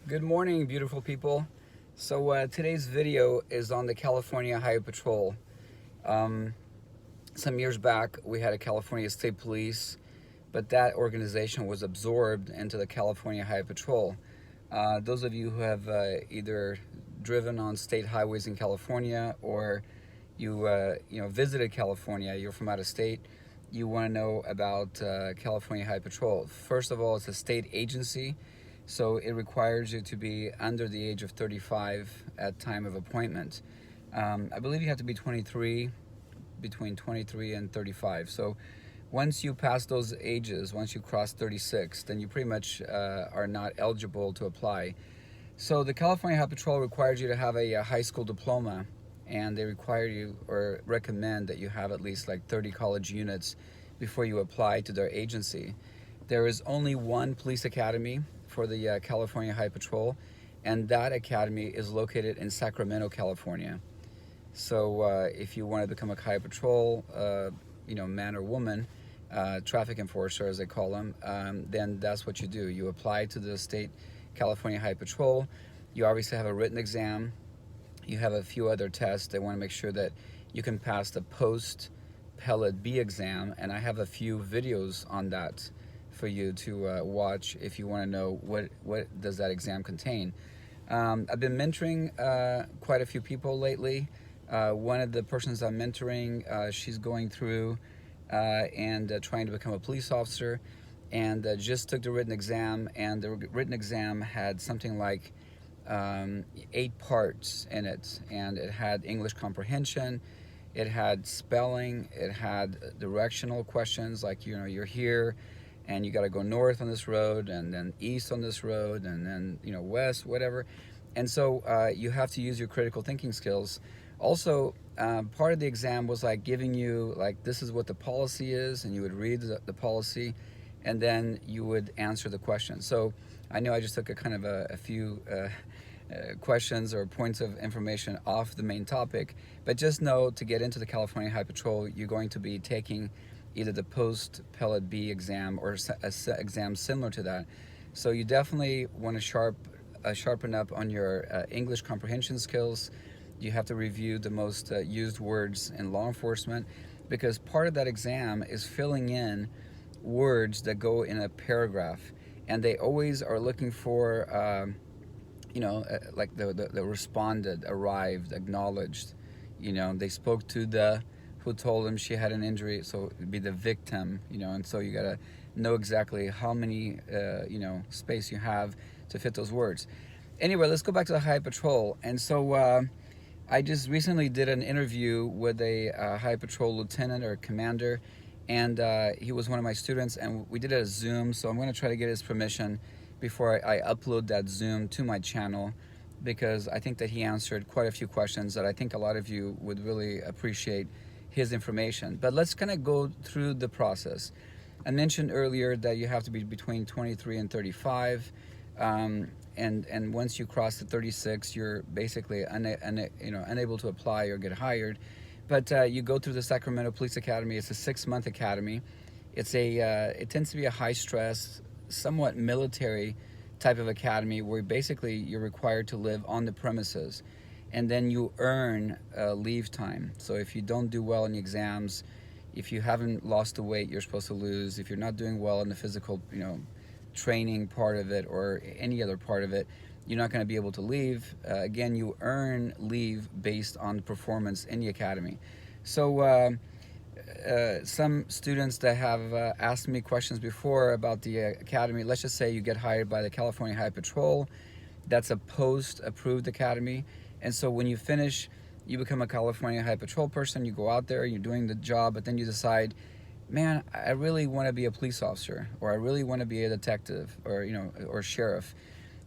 Good morning, beautiful people. So today's video is on the California Highway Patrol. Um, some years back, we had a California State Police, but that organization was absorbed into the California Highway Patrol. Those of you who have either driven on state highways in California or you visited California, you're from out of state, you want to know about California Highway Patrol. First of all, it's a state agency. So it requires you to be under the age of 35 at time of appointment. I believe you have to be 23, between 23 and 35. So once you pass those ages, once you cross 36, then you pretty much are not eligible to apply. So the California Highway Patrol requires you to have a high school diploma, and they require you or recommend that you have at least like 30 college units before you apply to their agency. There is only one police academy for the California Highway Patrol, and that academy is located in Sacramento, California. So if you want to become a Highway Patrol, man or woman, traffic enforcer as they call them, then that's what you do. You apply to the state California Highway Patrol. You obviously have a written exam. You have a few other tests. They want to make sure that you can pass the post pellet B exam, and I have a few videos on that for you to watch if you want to know what does that exam contain. I've been mentoring quite a few people lately. One of the persons I'm mentoring, she's going through and trying to become a police officer, and just took the written exam, and the written exam had something like 8 parts in it, and it had English comprehension, it had spelling, it had directional questions like, you're here and you got to go north on this road, and then east on this road, and then west, whatever. And so you have to use your critical thinking skills. Also, part of the exam was like giving you like, this is what the policy is, and you would read the policy, and then you would answer the question. So I know I just took a few questions or points of information off the main topic, but just know to get into the California Highway Patrol, you're going to be taking either the post pellet B exam or a exam similar to that. So you definitely want to sharpen up on your English comprehension skills. You have to review the most used words in law enforcement, because part of that exam is filling in words that go in a paragraph, and they always are looking for like the responded, arrived, acknowledged. They spoke to the who told them she had an injury, so it'd be the victim, and so you gotta know exactly how many space you have to fit those words. Anyway, let's go back to the Highway Patrol. And so I just recently did an interview with a Highway Patrol lieutenant or commander, and he was one of my students, and we did it as Zoom. So I'm going to try to get his permission before I upload that Zoom to my channel, because I think that he answered quite a few questions that I think a lot of you would really appreciate his information. But let's kind of go through the process. I mentioned earlier that you have to be between 23 and 35, and once you cross the 36, you're basically unable to apply or get hired. But you go through the Sacramento Police Academy. It's a 6-month academy. It tends to be a high stress, somewhat military type of academy, where basically you're required to live on the premises, and then you earn leave time. So if you don't do well in the exams, if you haven't lost the weight you're supposed to lose, if you're not doing well in the physical training part of it or any other part of it, you're not going to be able to leave. Again, you earn leave based on performance in the academy. So some students that have asked me questions before about the academy, let's just say you get hired by the California Highway Patrol. That's a post-approved academy. And so when you finish, you become a California Highway Patrol person, you go out there, you're doing the job, but then you decide, man, I really want to be a police officer, or I really want to be a detective, or sheriff.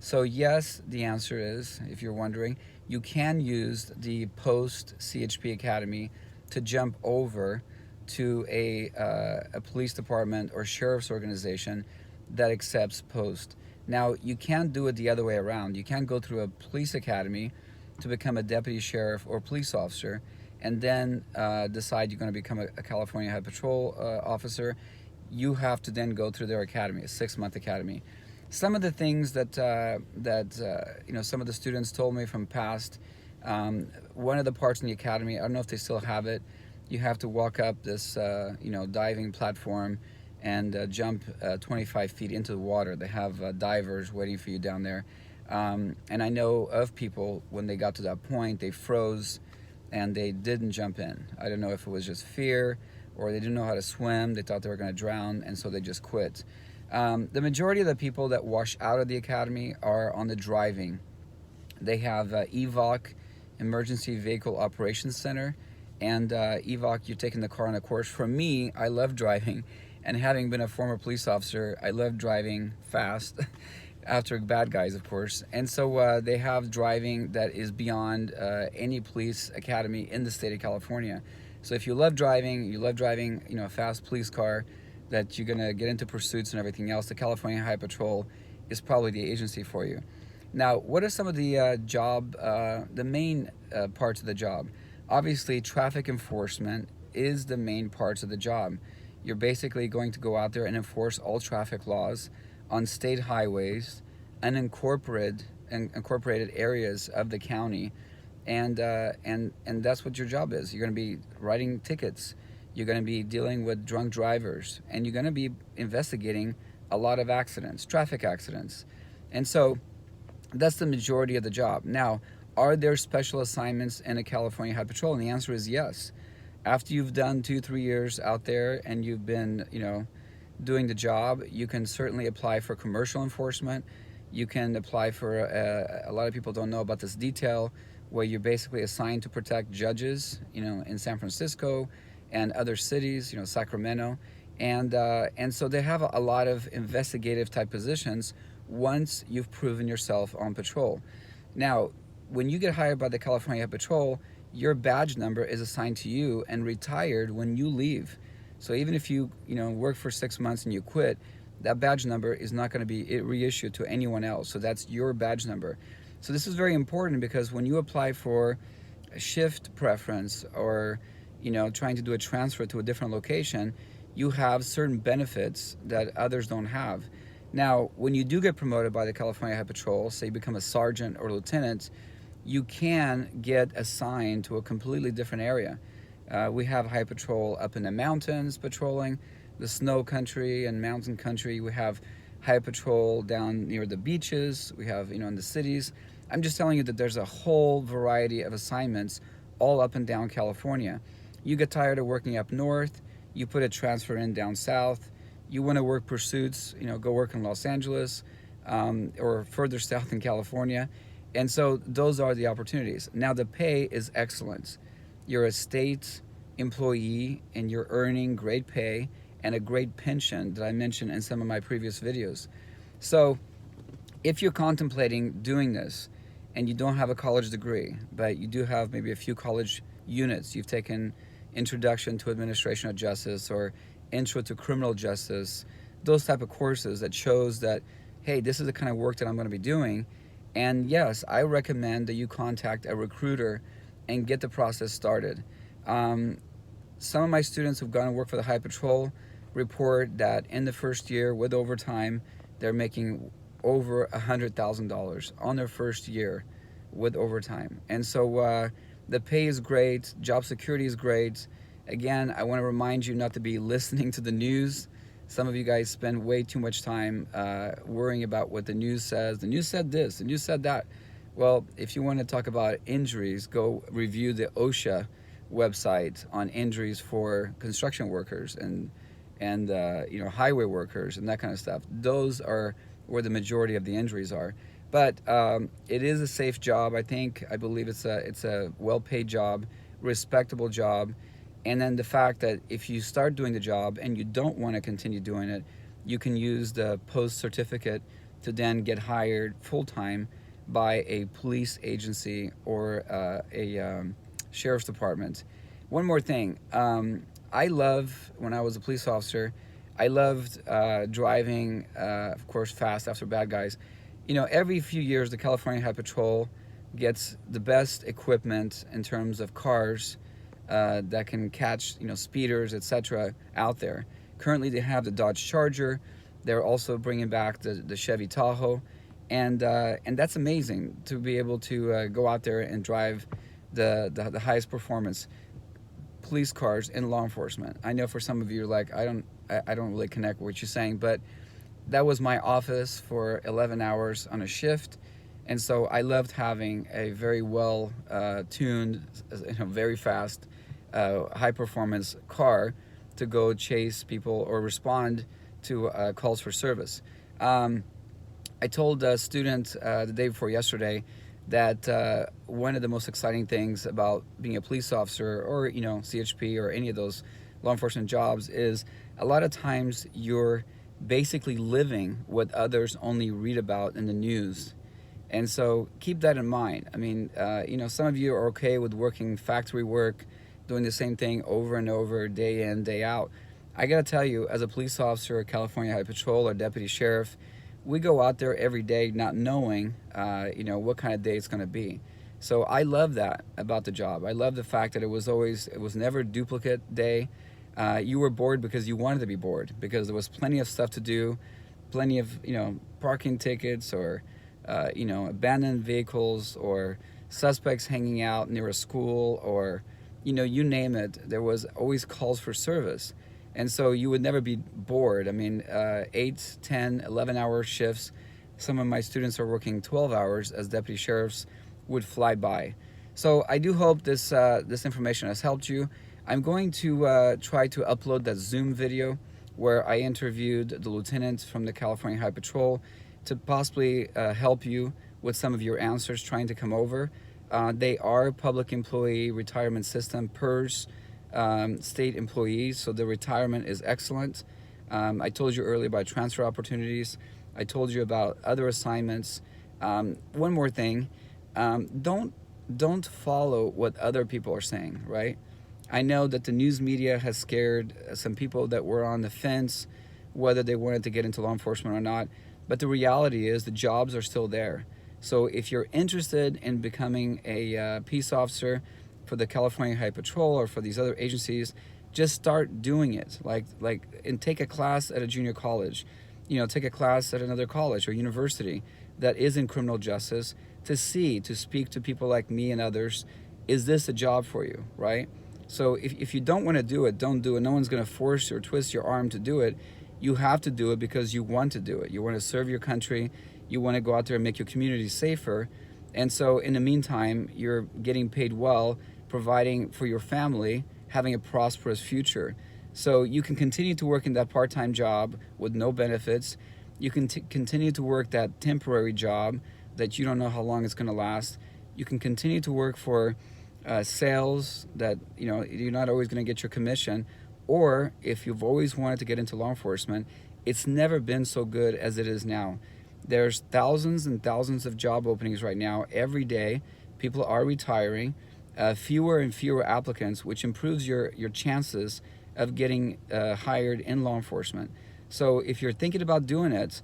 So yes, the answer is, if you're wondering, you can use the post-CHP academy to jump over to a police department or sheriff's organization that accepts post. Now, you can't do it the other way around. You can't go through a police academy to become a deputy sheriff or police officer, and then decide you're going to become a California Highway Patrol officer. You have to then go through their academy, a 6-month academy. some of the things that some of the students told me from past. One of the parts in the academy, I don't know if they still have it. You have to walk up this diving platform and jump 25 feet into the water. They have divers waiting for you down there. And I know of people, when they got to that point, they froze and they didn't jump in. I don't know if it was just fear or they didn't know how to swim. They thought they were going to drown, and so they just quit. The majority of the people that wash out of the academy are on the driving. They have EVOC, Emergency Vehicle Operations Center, and EVOC, you're taking the car on a course. For me, I love driving, and having been a former police officer, I love driving fast after bad guys, of course. And so they have driving that is beyond any police academy in the state of California. So if you love driving, a fast police car that you're gonna get into pursuits and everything else, the California Highway Patrol is probably the agency for you. Now, what are some of the the main parts of the job? Obviously, traffic enforcement is the main parts of the job. You're basically going to go out there and enforce all traffic laws on state highways, unincorporated areas of the county, and that's what your job is. You're going to be writing tickets. You're going to be dealing with drunk drivers, and you're going to be investigating a lot of accidents, traffic accidents, and so that's the majority of the job. Now, are there special assignments in a California Highway Patrol? And the answer is yes. After you've done 2-3 years out there and you've been, doing the job, you can certainly apply for commercial enforcement. You can apply for, a lot of people don't know about this detail, where you're basically assigned to protect judges, in San Francisco and other cities, Sacramento. And so they have a lot of investigative type positions once you've proven yourself on patrol. Now, when you get hired by the California Highway Patrol, your badge number is assigned to you and retired when you leave. So even if you work for 6 months and you quit, that badge number is not going to be reissued to anyone else. So that's your badge number. So this is very important, because when you apply for a shift preference or trying to do a transfer to a different location, you have certain benefits that others don't have. Now, when you do get promoted by the California Highway Patrol, say you become a sergeant or lieutenant, you can get assigned to a completely different area. We have Highway Patrol up in the mountains patrolling the snow country and mountain country. We have Highway Patrol down near the beaches. We have, in the cities. I'm just telling you that there's a whole variety of assignments all up and down California. You get tired of working up north, you put a transfer in down south. You want to work pursuits, go work in Los Angeles or further south in California. And so those are the opportunities. Now, the pay is excellent. You're a state employee and you're earning great pay and a great pension that I mentioned in some of my previous videos. So if you're contemplating doing this and you don't have a college degree, but you do have maybe a few college units, you've taken Introduction to Administration of Justice or Intro to Criminal Justice, those type of courses that shows that, hey, this is the kind of work that I'm going to be doing. And yes, I recommend that you contact a recruiter and get the process started. Some of my students who've gone and worked for the Highway Patrol report that in the first year with overtime, they're making over $100,000 on their first year with overtime. And so the pay is great, job security is great. Again, I want to remind you not to be listening to the news. Some of you guys spend way too much time worrying about what the news says. The news said this, the news said that. Well, if you want to talk about injuries, go review the OSHA website on injuries for construction workers and highway workers and that kind of stuff. Those are where the majority of the injuries are. But it is a safe job. I believe it's a well-paid job, respectable job. And then the fact that if you start doing the job and you don't want to continue doing it, you can use the post certificate to then get hired full-time by a police agency or a sheriff's department. One more thing. I love, when I was a police officer, I loved driving, of course, fast after bad guys. Every few years, the California Highway Patrol gets the best equipment in terms of cars that can catch, speeders, etc. out there. Currently, they have the Dodge Charger. They're also bringing back the Chevy Tahoe, and that's amazing to be able to go out there and drive the highest performance police cars in law enforcement. I know for some of you, like, I don't really connect with what you're saying, but that was my office for 11 hours on a shift. And so I loved having a very well tuned, very fast, high performance car to go chase people or respond to calls for service. I told a student the day before yesterday that one of the most exciting things about being a police officer, or CHP, or any of those law enforcement jobs, is a lot of times you're basically living what others only read about in the news. And so keep that in mind. I mean, some of you are okay with working factory work, doing the same thing over and over, day in, day out. I gotta tell you, as a police officer, California Highway Patrol, or deputy sheriff, we go out there every day not knowing, what kind of day it's gonna be. So I love that about the job. I love the fact that it was never a duplicate day. You were bored because you wanted to be bored, because there was plenty of stuff to do, plenty of, parking tickets, or, abandoned vehicles, or suspects hanging out near a school, or, you name it. There was always calls for service. And so you would never be bored. I mean, 8, 10, 11-hour shifts. Some of my students are working 12 hours as deputy sheriffs would fly by. So I do hope this information has helped you. I'm going to try to upload that Zoom video where I interviewed the lieutenant from the California Highway Patrol to possibly help you with some of your answers trying to come over. They are public employee retirement system, PERS, state employees, so the retirement is excellent. I told you earlier about transfer opportunities. I told you about other assignments. One more thing, don't follow what other people are saying, right? I know that the news media has scared some people that were on the fence whether they wanted to get into law enforcement or not, but the reality is the jobs are still there. So if you're interested in becoming a peace officer for the California Highway Patrol or for these other agencies, just start doing it. And take a class at a junior college, take a class at another college or university that is in criminal justice to speak to people like me and others. Is this a job for you, right? So if you don't want to do it, don't do it. No one's going to force or twist your arm to do it. You have to do it because you want to do it. You want to serve your country. You want to go out there and make your community safer. And so in the meantime, you're getting paid well, providing for your family, having a prosperous future. So you can continue to work in that part-time job with no benefits. You can continue to work that temporary job that you don't know how long it's going to last. You can continue to work for sales that you're not always going to get your commission. Or if you've always wanted to get into law enforcement, it's never been so good as it is now. There's thousands and thousands of job openings right now. Every day people are retiring, fewer and fewer applicants, which improves your chances of getting hired in law enforcement. So if you're thinking about doing it,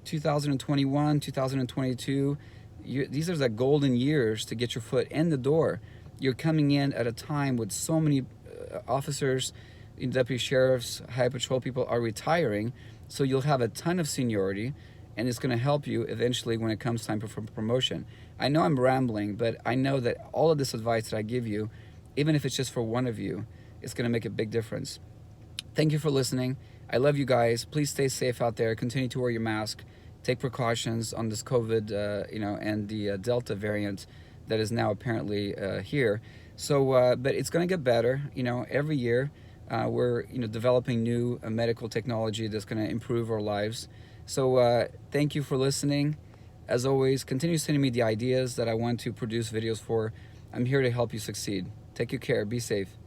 2021, 2022, these are the golden years to get your foot in the door. You're coming in at a time with so many officers, deputy sheriffs, highway patrol people are retiring, so you'll have a ton of seniority, and it's going to help you eventually when it comes time for promotion. I know I'm rambling, but I know that all of this advice that I give you, even if it's just for one of you, it's going to make a big difference. Thank you for listening. I love you guys. Please stay safe out there. Continue to wear your mask. Take precautions on this COVID, and the Delta variant that is now apparently here. So, but it's going to get better. Every year we're developing new medical technology that's going to improve our lives. So thank you for listening. As always, continue sending me the ideas that I want to produce videos for. I'm here to help you succeed. Take good care. Be safe.